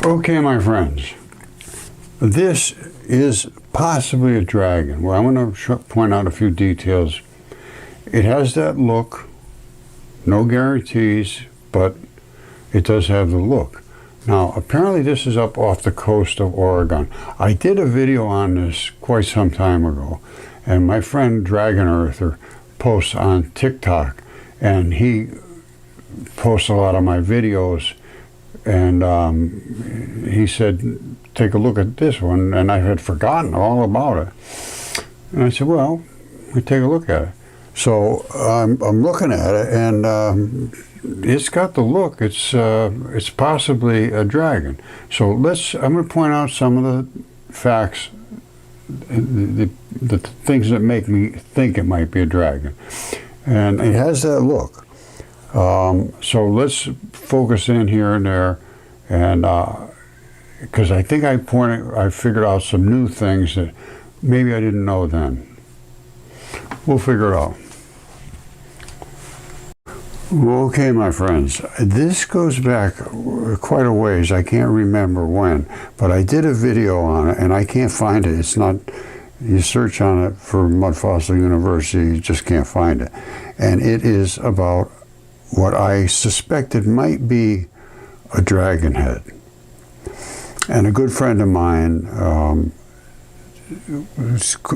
Okay, my friends, this is possibly a dragon. Well, I'm going to point out a few details. It has that look, no guarantees, but it does have the look. Now, apparently this is up off the coast of Oregon. I did a video on this quite some time ago, and my friend Dragon Earther posts on TikTok, and he posts a lot of my videos, and he said, take a look at this one, and I had forgotten all about it. And I said, well, we take a look at it. So I'm looking at it, and it's got the look. It's possibly a dragon. So I'm going to point out some of the facts, the things that make me think it might be a dragon. And it has that look. So let's focus in here and there, and because I think I figured out some new things that maybe I didn't know then. We'll figure it out. Okay, my friends, this goes back quite a ways. I can't remember when, but I did a video on it, and I can't find it. It's not, you search on it for Mud Fossil University, you just can't find it. And it is about what I suspected might be a dragon head. And a good friend of mine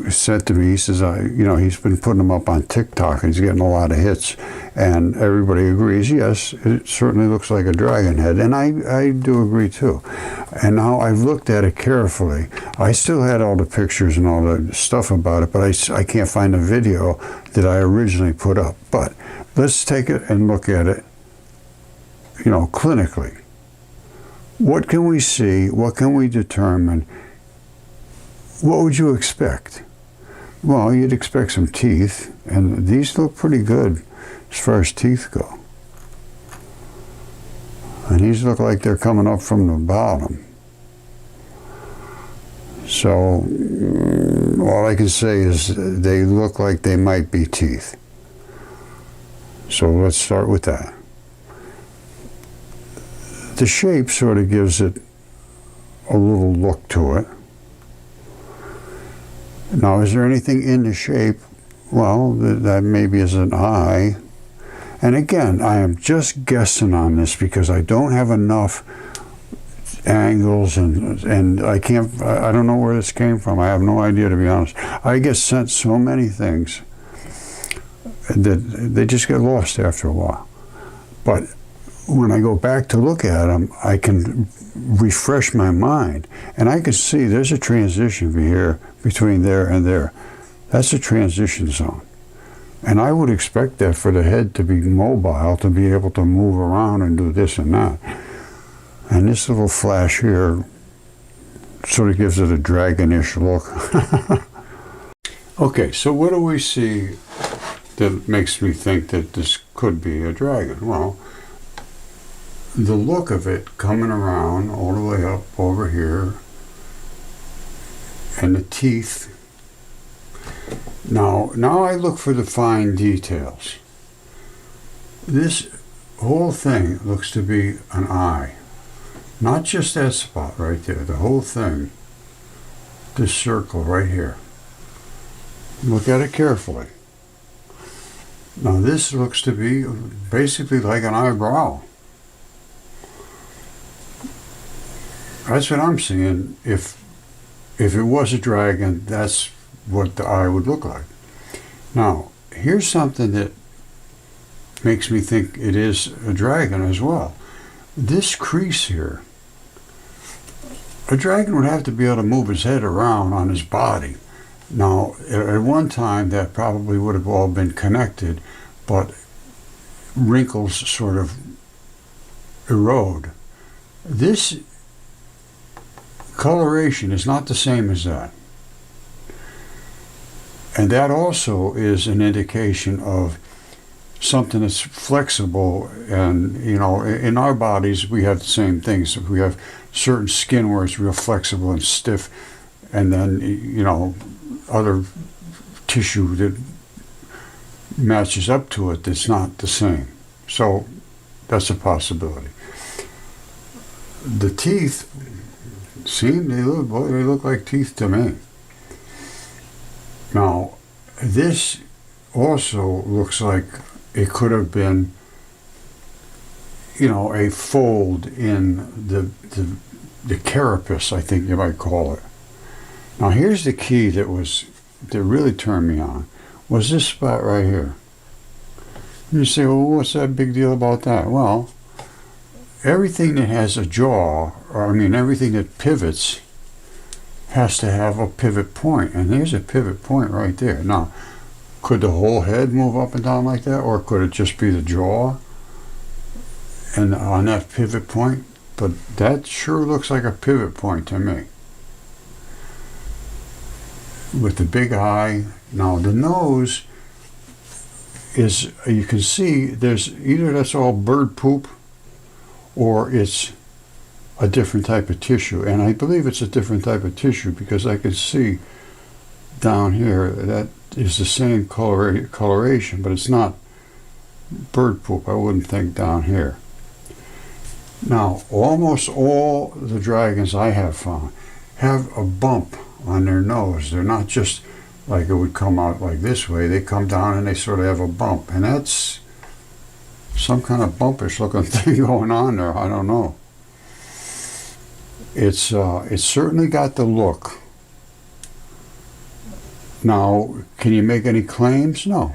said to me, he says, he's been putting them up on TikTok, and he's getting a lot of hits, and everybody agrees, yes, it certainly looks like a dragon head, and I do agree too. And now I've looked at it carefully. I still had all the pictures and all the stuff about it, but I can't find the video that I originally put up. But let's take it and look at it, clinically. What can we see? What can we determine? What would you expect? Well, you'd expect some teeth, and these look pretty good as far as teeth go. And these look like they're coming up from the bottom. So all I can say is they look like they might be teeth. So let's start with that. The shape sort of gives it a little look to it. Now, is there anything in the shape? Well, that maybe is an eye. And again, I am just guessing on this because I don't have enough angles, and I don't know where this came from. I have no idea, to be honest. I get sent so many things that they just get lost after a while. But when I go back to look at them, I can refresh my mind, and I can see there's a transition here between there and there. That's a transition zone. And I would expect that for the head to be mobile, to be able to move around and do this and that. And this little flash here sort of gives it a dragonish look. Okay, so what do we see that makes me think that this could be a dragon? Well, the look of it coming around all the way up over here, and the teeth. Now I look for the fine details. This whole thing looks to be an eye. Not just that spot right there, the whole thing. This circle right here. Look at it carefully. Now this looks to be basically like an eyebrow. That's what I'm seeing. If it was a dragon, that's what the eye would look like. Now, here's something that makes me think it is a dragon as well. This crease here, a dragon would have to be able to move his head around on his body. Now, at one time, that probably would have all been connected, but wrinkles sort of erode. This coloration is not the same as that. And that also is an indication of something that's flexible. And, in our bodies, we have the same things. We have certain skin where it's real flexible and stiff, and then, other tissue that matches up to it that's not the same. So that's a possibility. the teeth they look like teeth to me. Now, this also looks like it could have been, a fold in the carapace, I think you might call it. Now, here's the key that really turned me on, was this spot right here. You say, well, what's that big deal about that? Well, everything that has a jaw, everything that pivots, has to have a pivot point, and there's a pivot point right there. Now, could the whole head move up and down like that, or could it just be the jaw and on that pivot point? But that sure looks like a pivot point to me. With the big eye. Now, the nose is, you can see, there's either that's all bird poop or it's a different type of tissue, and I believe it's a different type of tissue because I can see down here that is the same coloration, but it's not bird poop, I wouldn't think, down here. Now, almost all the dragons I have found have a bump on their nose. They're not just like it would come out like this way. They come down and they sort of have a bump, and that's some kind of bumpish looking thing going on there. I don't know. It's certainly got the look. Now, can you make any claims? No.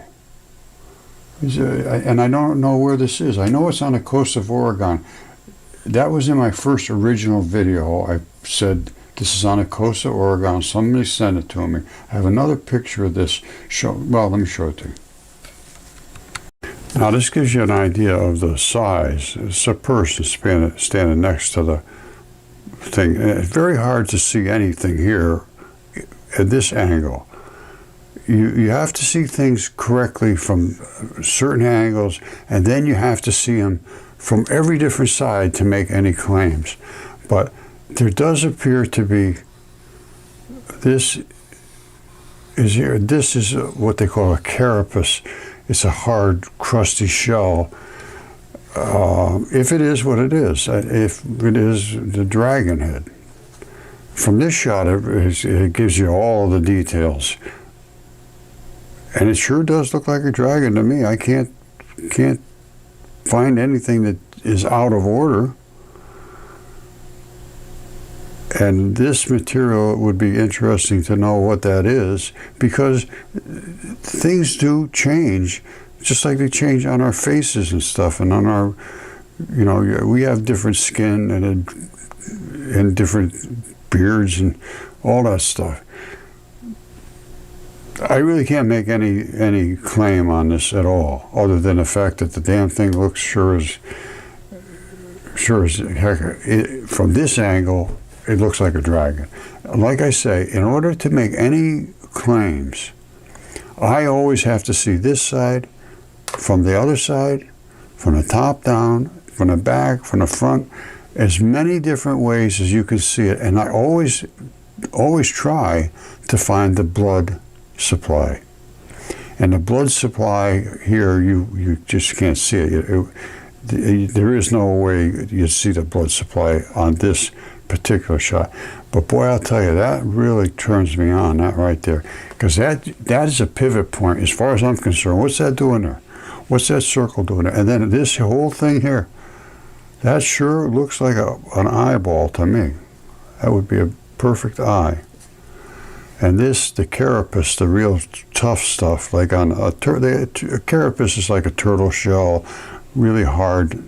And I don't know where this is. I know it's on the coast of Oregon. That was in my first original video. I said, this is on the coast of Oregon. Somebody sent it to me. I have another picture of this. Let me show it to you. Now, this gives you an idea of the size. It's a person standing next to the thing. It's very hard to see anything here at this angle. You have to see things correctly from certain angles, and then you have to see them from every different side to make any claims. But there does appear to be, this is here. This is what they call a carapace. It's a hard, crusty shell. If it is what it is, if it is the dragon head. From this shot, it gives you all the details. And it sure does look like a dragon to me. I can't find anything that is out of order. And this material, it would be interesting to know what that is, because things do change, just like they change on our faces and stuff, and on our, we have different skin and different beards and all that stuff. I really can't make any claim on this at all, other than the fact that the damn thing looks sure as heck. From this angle, it looks like a dragon. Like I say, in order to make any claims, I always have to see this side from the other side, from the top down, from the back, from the front, as many different ways as you can see it. And I always try to find the blood supply. And the blood supply here, you just can't see it. There is no way you see the blood supply on this particular shot. But boy, I'll tell you, that really turns me on, that right there. Because that is a pivot point as far as I'm concerned. What's that doing there? What's that circle doing there? And then this whole thing here, that sure looks like an eyeball to me. That would be a perfect eye. And this, the carapace, the real tough stuff, like on a carapace is like a turtle shell, really hard,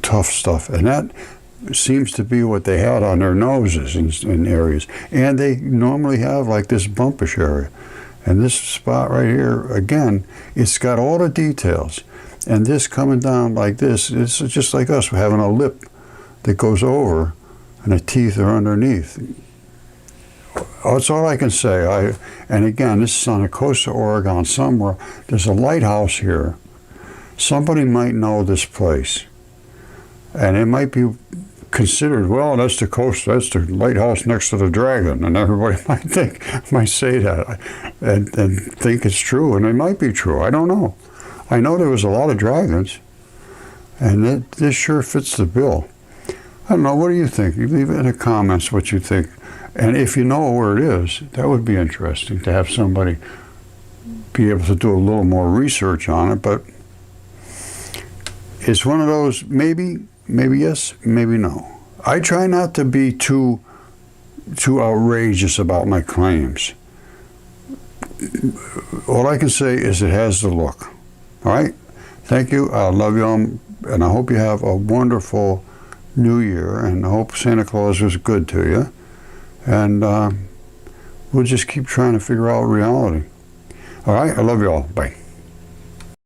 tough stuff. And that seems to be what they had on their noses in areas. And they normally have like this bumpish area. And this spot right here, again, it's got all the details. And this coming down like this, it's just like us having a lip that goes over and the teeth are underneath. That's all I can say. And again, this is on the coast of Oregon somewhere. There's a lighthouse here. Somebody might know this place. And it might be considered, well, that's the coast, that's the lighthouse next to the dragon. And everybody might say that and think it's true. And it might be true. I don't know. I know there was a lot of dragons. And this sure fits the bill. I don't know, what do you think? You leave it in the comments what you think. And if you know where it is, that would be interesting to have somebody be able to do a little more research on it. But it's one of those maybe yes, maybe no. I try not to be too outrageous about my claims. All I can say is it has the look. All right? Thank you. I love you all, and I hope you have a wonderful New Year, and I hope Santa Claus was good to you. And we'll just keep trying to figure out reality. All right? I love you all. Bye.